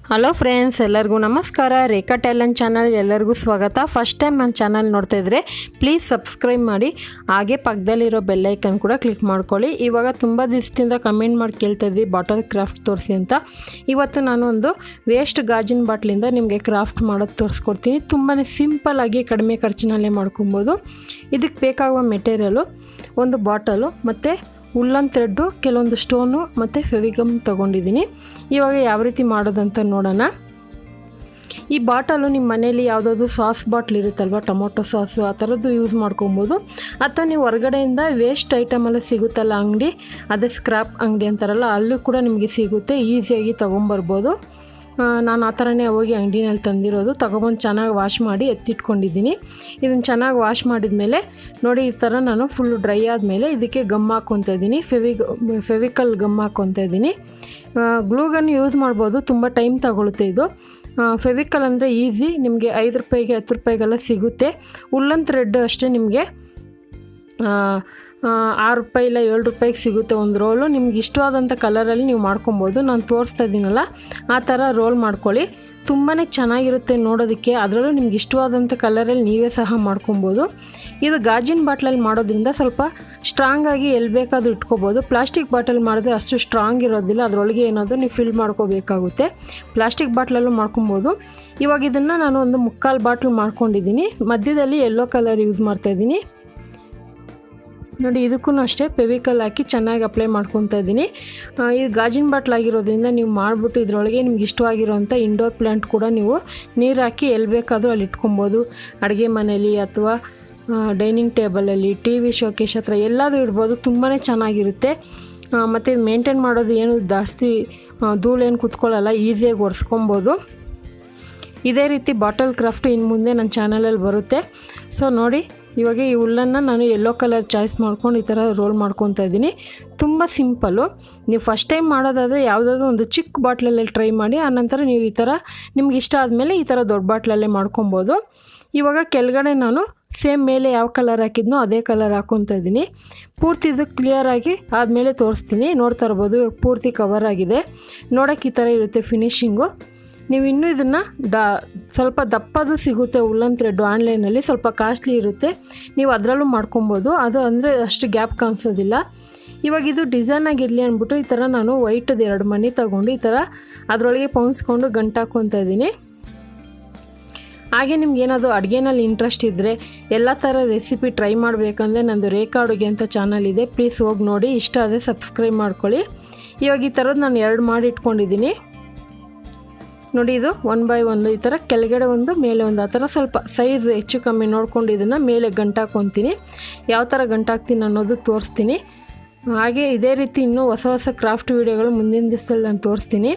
Hello friends, ಎಲ್ಲರಿಗೂ ನಮಸ್ಕಾರ. ರೇಖಾ talent channel ಎಲ್ಲರಿಗೂ ಸ್ವಾಗತ. ಫಸ್ಟ್ ಟೈಮ್ ನನ್ನ ಚಾನಲ್ ನೋಡ್ತಾ ಇದ್ದರೆ ಪ್ಲೀಸ್ ಸಬ್ಸ್ಕ್ರೈಬ್ ಮಾಡಿ, ಹಾಗೆ ಪಕ್ಕದಲ್ಲಿರೋ ಬೆಲ್ ಐಕನ್ ಕೂಡ ಕ್ಲಿಕ್ ಮಾಡ್ಕೊಳ್ಳಿ. ಇವಾಗ ತುಂಬ ದಿವಸದಿಂದ ಕಮೆಂಟ್ ಮಾಡಿ ಕೇಳ್ತಾ ಇದ್ವಿ ಬಾಟಲ್ ಕ್ರಾಫ್ಟ್ ತೋರಿಸಿ ಅಂತ. ಇವತ್ತು ನಾನು ಒಂದು ವೇಸ್ಟ್ ಗಾಜಿನ ಬಾಟ್ಲಿಂದ ನಿಮಗೆ ಕ್ರಾಫ್ಟ್ ಮಾಡೋದು ತೋರಿಸ್ಕೊಡ್ತೀನಿ. ತುಂಬಾ ಸಿಂಪಲ್ಲಾಗಿ ಕಡಿಮೆ ಖರ್ಚಿನಲ್ಲೇ ಮಾಡ್ಕೊಬೋದು. ಇದಕ್ಕೆ ಬೇಕಾಗುವ ಮೆಟೀರಿಯಲು ಒಂದು ಬಾಟಲು ಮತ್ತು ಉಲ್ಲನ್ ಥ್ರೆಡ್ಡು, ಕೆಲವೊಂದು ಸ್ಟೋನು ಮತ್ತು ಫೆವಿಗಮ್ ತೊಗೊಂಡಿದ್ದೀನಿ. ಇವಾಗ ಯಾವ ರೀತಿ ಮಾಡೋದಂತ ನೋಡೋಣ. ಈ ಬಾಟಲು ನಿಮ್ಮ ಮನೇಲಿ ಯಾವುದಾದ್ರು ಸಾಸ್ ಬಾಟ್ಲ್ ಇರುತ್ತಲ್ವ, ಟೊಮೊಟೊ ಸಾಸು ಆ ಥರದ್ದು ಯೂಸ್ ಮಾಡ್ಕೊಬೋದು. ಅಥವಾ ನೀವು ಹೊರಗಡೆಯಿಂದ ವೇಸ್ಟ್ ಐಟಮೆಲ್ಲ ಸಿಗುತ್ತಲ್ಲ ಅಂಗಡಿ, ಅದೇ ಸ್ಕ್ರಾಪ್ ಅಂಗಡಿ ಅಂತಾರಲ್ಲ, ಅಲ್ಲೂ ಕೂಡ ನಿಮಗೆ ಸಿಗುತ್ತೆ. ಈಸಿಯಾಗಿ ತೊಗೊಂಬರ್ಬೋದು. ನಾನು ಆ ಥರನೇ ಹೋಗಿ ಅಂಗಡಿನಲ್ಲಿ ತಂದಿರೋದು. ತೊಗೊಬಂದು ಚೆನ್ನಾಗಿ ವಾಶ್ ಮಾಡಿ ಎತ್ತಿಟ್ಕೊಂಡಿದ್ದೀನಿ. ಇದನ್ನು ಚೆನ್ನಾಗಿ ವಾಶ್ ಮಾಡಿದ ಮೇಲೆ ನೋಡಿ, ಈ ಥರ ನಾನು ಫುಲ್ಲು ಡ್ರೈ ಆದಮೇಲೆ ಇದಕ್ಕೆ ಗಮ್ ಹಾಕ್ಕೊತಾ ಇದ್ದೀನಿ. ಫೆವಿಕಲ್ ಗಮ್ ಹಾಕ್ಕೊತಾ ಇದ್ದೀನಿ. ಗ್ಲೂಗನ್ ಯೂಸ್ ಮಾಡ್ಬೋದು, ತುಂಬ ಟೈಮ್ ತಗೊಳುತ್ತೆ ಇದು. ಫೆವಿಕಲ್ ಅಂದರೆ ಈಸಿ, ನಿಮಗೆ 5 ರೂಪಾಯಿಗೆ 10 ರೂಪಾಯಿಗೆಲ್ಲ ಸಿಗುತ್ತೆ. ಉಲ್ಲನ್ ಥ್ರೆಡ್ ಅಷ್ಟೇ ನಿಮಗೆ 6 ರೂಪಾಯಿ ಇಲ್ಲ 7 ರೂಪಾಯಿಗೆ ಸಿಗುತ್ತೆ ಒಂದು ರೋಲು. ನಿಮ್ಗೆ ಇಷ್ಟವಾದಂಥ ಕಲರಲ್ಲಿ ನೀವು ಮಾಡ್ಕೊಬೋದು. ನಾನು ತೋರಿಸ್ತಾ ಇದ್ದೀನಲ್ಲ ಆ ಥರ ರೋಲ್ ಮಾಡ್ಕೊಳ್ಳಿ. ತುಂಬಾ ಚೆನ್ನಾಗಿರುತ್ತೆ ನೋಡೋದಕ್ಕೆ. ಅದರಲ್ಲೂ ನಿಮ್ಗೆ ಇಷ್ಟವಾದಂಥ ಕಲರಲ್ಲಿ ನೀವೇ ಸಹ ಮಾಡ್ಕೊಬೋದು. ಇದು ಗಾಜಿನ ಬಾಟ್ಲಲ್ಲಿ ಮಾಡೋದ್ರಿಂದ ಸ್ವಲ್ಪ ಸ್ಟ್ರಾಂಗಾಗಿ ಎಲ್ಲಿ ಬೇಕಾದರೂ ಇಟ್ಕೋಬೋದು. ಪ್ಲಾಸ್ಟಿಕ್ ಬಾಟಲ್ ಮಾಡಿದ್ರೆ ಅಷ್ಟು ಸ್ಟ್ರಾಂಗ್ ಇರೋದಿಲ್ಲ, ಅದರೊಳಗೆ ಏನಾದರೂ ನೀವು ಫಿಲ್ ಮಾಡ್ಕೋಬೇಕಾಗುತ್ತೆ. ಪ್ಲಾಸ್ಟಿಕ್ ಬಾಟ್ಲಲ್ಲೂ ಮಾಡ್ಕೊಬೋದು. ಇವಾಗ ಇದನ್ನು ನಾನು ಒಂದು 3/4 ಬಾಟ್ಲ್ ಮಾಡ್ಕೊಂಡಿದ್ದೀನಿ. ಮಧ್ಯದಲ್ಲಿ ಯೆಲ್ಲೋ ಕಲರ್ ಯೂಸ್ ಮಾಡ್ತಾಯಿದ್ದೀನಿ. ನೋಡಿ, ಇದಕ್ಕೂ ಅಷ್ಟೇ ಫೆವಿಕಲ್ ಹಾಕಿ ಚೆನ್ನಾಗಿ ಅಪ್ಲೈ ಮಾಡ್ಕೊತಾ ಇದ್ದೀನಿ. ಇದು ಗಾಜಿನ ಬಾಟ್ಲಾಗಿರೋದ್ರಿಂದ ನೀವು ಮಾಡಿಬಿಟ್ಟು ಇದರೊಳಗೆ ನಿಮ್ಗೆ ಇಷ್ಟವಾಗಿರೋಂಥ ಇಂಡೋರ್ ಪ್ಲ್ಯಾಂಟ್ ಕೂಡ ನೀವು ನೀರು ಹಾಕಿ ಎಲ್ಲಿ ಬೇಕಾದರೂ ಅಲ್ಲಿ ಇಟ್ಕೊಬೋದು. ಅಡುಗೆ ಮನೆಯಲ್ಲಿ ಅಥವಾ ಡೈನಿಂಗ್ ಟೇಬಲಲ್ಲಿ, ಟಿ ವಿ ಶೋಕೇಶ್ ಹತ್ರ ಎಲ್ಲಾದರೂ ಇಡ್ಬೋದು. ತುಂಬಾ ಚೆನ್ನಾಗಿರುತ್ತೆ. ಮತ್ತು ಇದು ಮೇಂಟೈನ್ ಮಾಡೋದು ಏನು ಜಾಸ್ತಿ ಧೂಳೇನು ಕೂತ್ಕೊಳ್ಳಲ್ಲ, ಈಸಿಯಾಗಿ ಒರೆಸ್ಕೊಬೋದು. ಇದೇ ರೀತಿ ಬಾಟಲ್ ಕ್ರಾಫ್ಟು ಇನ್ನು ಮುಂದೆ ನನ್ನ ಚಾನಲಲ್ಲಿ ಬರುತ್ತೆ. ಸೊ ನೋಡಿ, ಇವಾಗ ಈ ಹುಲ್ಲನ್ನು ನಾನು ಯೆಲ್ಲೋ ಕಲರ್ ಚಾಯ್ಸ್ ಮಾಡ್ಕೊಂಡು ಈ ಥರ ರೋಲ್ ಮಾಡ್ಕೊತಾ ಇದ್ದೀನಿ. ತುಂಬ ಸಿಂಪಲ್ಲು. ನೀವು ಫಸ್ಟ್ ಟೈಮ್ ಮಾಡೋದಾದರೆ ಯಾವುದಾದ್ರೂ ಒಂದು ಚಿಕ್ಕ ಬಾಟ್ಲಲ್ಲಿ ಟ್ರೈ ಮಾಡಿ. ಆನಂತರ ನೀವು ಈ ಥರ ನಿಮ್ಗೆ ಇಷ್ಟ ಆದಮೇಲೆ ಈ ಥರ ದೊಡ್ಡ ಬಾಟ್ಲಲ್ಲೇ ಮಾಡ್ಕೊಬೋದು. ಇವಾಗ ಕೆಳಗಡೆ ನಾನು ಸೇಮ್ ಮೇಲೆ ಯಾವ ಕಲರ್ ಹಾಕಿದ್ನೋ ಅದೇ ಕಲರ್ ಹಾಕ್ಕೊತಾ ಇದ್ದೀನಿ. ಪೂರ್ತಿ ಇದು ಕ್ಲಿಯರಾಗಿ ಆದಮೇಲೆ ತೋರಿಸ್ತೀನಿ. ನೋಡ್ತಾ ಇರ್ಬೋದು, ಪೂರ್ತಿ ಕವರ್ ಆಗಿದೆ. ನೋಡೋಕ್ಕೆ ಈ ಥರ ಇರುತ್ತೆ ಫಿನಿಶಿಂಗು. ನೀವು ಇನ್ನೂ ಇದನ್ನು ಸ್ವಲ್ಪ ದಪ್ಪದು ಸಿಗುತ್ತೆ ಉಲ್ಲನ್ ಥ್ರೆಡ್ಡು ಆನ್ಲೈನಲ್ಲಿ, ಸ್ವಲ್ಪ ಕಾಸ್ಟ್ಲಿ ಇರುತ್ತೆ. ನೀವು ಅದರಲ್ಲೂ ಮಾಡ್ಕೊಬೋದು. ಅದು ಅಂದರೆ ಅಷ್ಟು ಗ್ಯಾಪ್ ಕಾಣಿಸೋದಿಲ್ಲ. ಇವಾಗ ಇದು ಡಿಸೈನ್ ಆಗಿರಲಿ ಅಂದ್ಬಿಟ್ಟು ಈ ಥರ ನಾನು ವೈಟದು 2 ಮಣಿ ತೊಗೊಂಡು ಈ ಥರ ಅದರೊಳಗೆ ಪೌನ್ಸ್ಕೊಂಡು ಗಂಟು ಹಾಕ್ಕೊತಾ ಇದ್ದೀನಿ. ಹಾಗೆ ನಿಮ್ಗೆ ಏನಾದರೂ ಅಡುಗೆನಲ್ಲಿ ಇಂಟ್ರೆಸ್ಟ್ ಇದ್ದರೆ, ಎಲ್ಲ ಥರ ರೆಸಿಪಿ ಟ್ರೈ ಮಾಡಬೇಕಂದ್ರೆ ನಂದು ರೇಖಾ ಅಡುಗೆ ಅಂತ ಚಾನಲ್ ಇದೆ, ಪ್ಲೀಸ್ ಹೋಗಿ ನೋಡಿ. ಇಷ್ಟ ಆದರೆ ಸಬ್ಸ್ಕ್ರೈಬ್ ಮಾಡ್ಕೊಳ್ಳಿ. ಇವಾಗ ಈ ಥರದ್ದು ನಾನು 2 ಮಾಡಿ ಇಟ್ಕೊಂಡಿದ್ದೀನಿ. ನೋಡಿ, ಇದು 1 by 1 ಈ ಥರ ಕೆಳಗಡೆ ಒಂದು ಮೇಲೆ ಒಂದು ಆ ಥರ ಸ್ವಲ್ಪ ಸೈಜ್ ಹೆಚ್ಚು ಕಮ್ಮಿ ನೋಡ್ಕೊಂಡು ಇದನ್ನು ಮೇಲೆ ಗಂಟು ಹಾಕ್ಕೊತೀನಿ. ಯಾವ ಥರ ಗಂಟು ಹಾಕ್ತೀನಿ ಅನ್ನೋದು ತೋರಿಸ್ತೀನಿ. ಹಾಗೆ ಇದೇ ರೀತಿ ಇನ್ನೂ ಹೊಸ ಕ್ರಾಫ್ಟ್ ವೀಡಿಯೋಗಳು ಮುಂದಿನ ದಿವಸದಲ್ಲಿ ನಾನು ತೋರಿಸ್ತೀನಿ.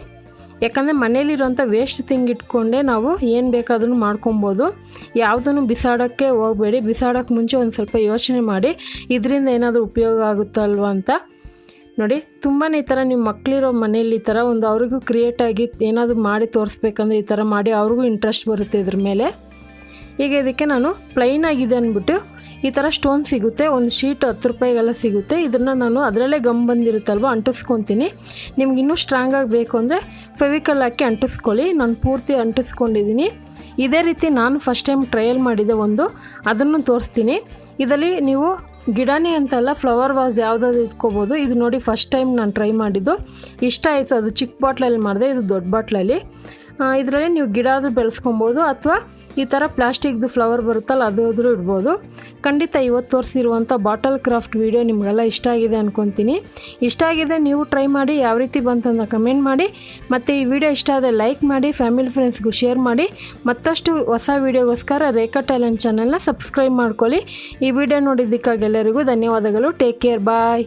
ಯಾಕಂದರೆ ಮನೇಲಿರೋಂಥ ವೇಸ್ಟ್ ಥಿಂಗ್ ಇಟ್ಕೊಂಡೇ ನಾವು ಏನು ಬೇಕಾದ್ರೂ ಮಾಡ್ಕೊಬೋದು. ಯಾವುದನ್ನು ಬಿಸಾಡೋಕ್ಕೆ ಹೋಗಬೇಡಿ. ಬಿಸಾಡೋಕ್ಕೆ ಮುಂಚೆ ಒಂದು ಸ್ವಲ್ಪ ಯೋಚನೆ ಮಾಡಿ, ಇದರಿಂದ ಏನಾದರೂ ಉಪಯೋಗ ಆಗುತ್ತಲ್ವ ಅಂತ. ನೋಡಿ, ತುಂಬಾ ಈ ಥರ ನಿಮ್ಮ ಮಕ್ಕಳಿರೋ ಮನೇಲಿ ಈ ಥರ ಒಂದು ಅವ್ರಿಗೂ ಕ್ರಿಯೇಟಾಗಿ ಏನಾದರೂ ಮಾಡಿ ತೋರಿಸ್ಬೇಕಂದ್ರೆ ಈ ಥರ ಮಾಡಿ ಅವ್ರಿಗೂ ಇಂಟ್ರೆಸ್ಟ್ ಬರುತ್ತೆ ಇದ್ರ ಮೇಲೆ. ಈಗ ಇದಕ್ಕೆ ನಾನು ಪ್ಲೈನ್ ಆಗಿದೆ ಅಂದ್ಬಿಟ್ಟು ಈ ಥರ ಸ್ಟೋನ್ ಸಿಗುತ್ತೆ, ಒಂದು ಶೀಟ್ 10 ರೂಪಾಯಿಗೆಲ್ಲ ಸಿಗುತ್ತೆ. ಇದನ್ನು ನಾನು ಅದರಲ್ಲೇ ಗಮ್ ಬಂದಿರುತ್ತಲ್ವ ಅಂಟಿಸ್ಕೊತೀನಿ. ನಿಮ್ಗೆ ಇನ್ನೂ ಸ್ಟ್ರಾಂಗಾಗಿ ಬೇಕು ಅಂದರೆ ಫೆವಿಕಲ್ ಹಾಕಿ ಅಂಟಿಸ್ಕೊಳ್ಳಿ. ನಾನು ಪೂರ್ತಿ ಅಂಟಿಸ್ಕೊಂಡಿದ್ದೀನಿ. ಇದೇ ರೀತಿ ನಾನು ಫಸ್ಟ್ ಟೈಮ್ ಟ್ರಯಲ್ ಮಾಡಿದೆ ಒಂದು, ಅದನ್ನು ತೋರಿಸ್ತೀನಿ. ಇದರಲ್ಲಿ ನೀವು ಗಿಡನೇ ಅಂತಲ್ಲ, ಫ್ಲವರ್ ವಾಸ್ ಯಾವುದಾದ್ರು ಇಟ್ಕೋಬೋದು. ಇದು ನೋಡಿ, ಫಸ್ಟ್ ಟೈಮ್ ನಾನು ಟ್ರೈ ಮಾಡಿದ್ದು, ಇಷ್ಟ ಆಯಿತು. ಅದು ಚಿಕ್ಕ ಬಾಟ್ಲಲ್ಲಿ ಮಾಡಿದೆ, ಇದು ದೊಡ್ಡ ಬಾಟ್ಲಲ್ಲಿ. ಇದರಲ್ಲಿ ನೀವು ಗಿಡ ಆದರೂ ಬೆಳೆಸ್ಕೊಬೋದು ಅಥವಾ ಈ ಥರ ಪ್ಲಾಸ್ಟಿಕ್ದು ಫ್ಲವರ್ ಬರುತ್ತಲ್ಲ ಅದಾದರೂ ಇಡ್ಬೋದು. ಖಂಡಿತ ಇವತ್ತು ತೋರಿಸಿರುವಂಥ ಬಾಟಲ್ ಕ್ರಾಫ್ಟ್ ವೀಡಿಯೋ ನಿಮಗೆಲ್ಲ ಇಷ್ಟ ಆಗಿದೆ ಅಂದ್ಕೊತೀನಿ. ಇಷ್ಟ ಆಗಿದೆ, ನೀವು ಟ್ರೈ ಮಾಡಿ. ಯಾವ ರೀತಿ ಬಂತಂತ ಕಮೆಂಟ್ ಮಾಡಿ. ಮತ್ತು ಈ ವಿಡಿಯೋ ಇಷ್ಟ ಆದರೆ ಲೈಕ್ ಮಾಡಿ, ಫ್ಯಾಮಿಲಿ ಫ್ರೆಂಡ್ಸ್ಗೂ ಶೇರ್ ಮಾಡಿ. ಮತ್ತಷ್ಟು ಹೊಸ ವೀಡಿಯೋಗೋಸ್ಕರ ರೇಖಾ ಟ್ಯಾಲೆಂಟ್ ಚಾನಲ್ನ ಸಬ್ಸ್ಕ್ರೈಬ್ ಮಾಡ್ಕೊಳ್ಳಿ. ಈ ವಿಡಿಯೋ ನೋಡಿದ್ದಕ್ಕಾಗಿ ಎಲ್ಲರಿಗೂ ಧನ್ಯವಾದಗಳು. ಟೇಕ್ ಕೇರ್, ಬಾಯ್.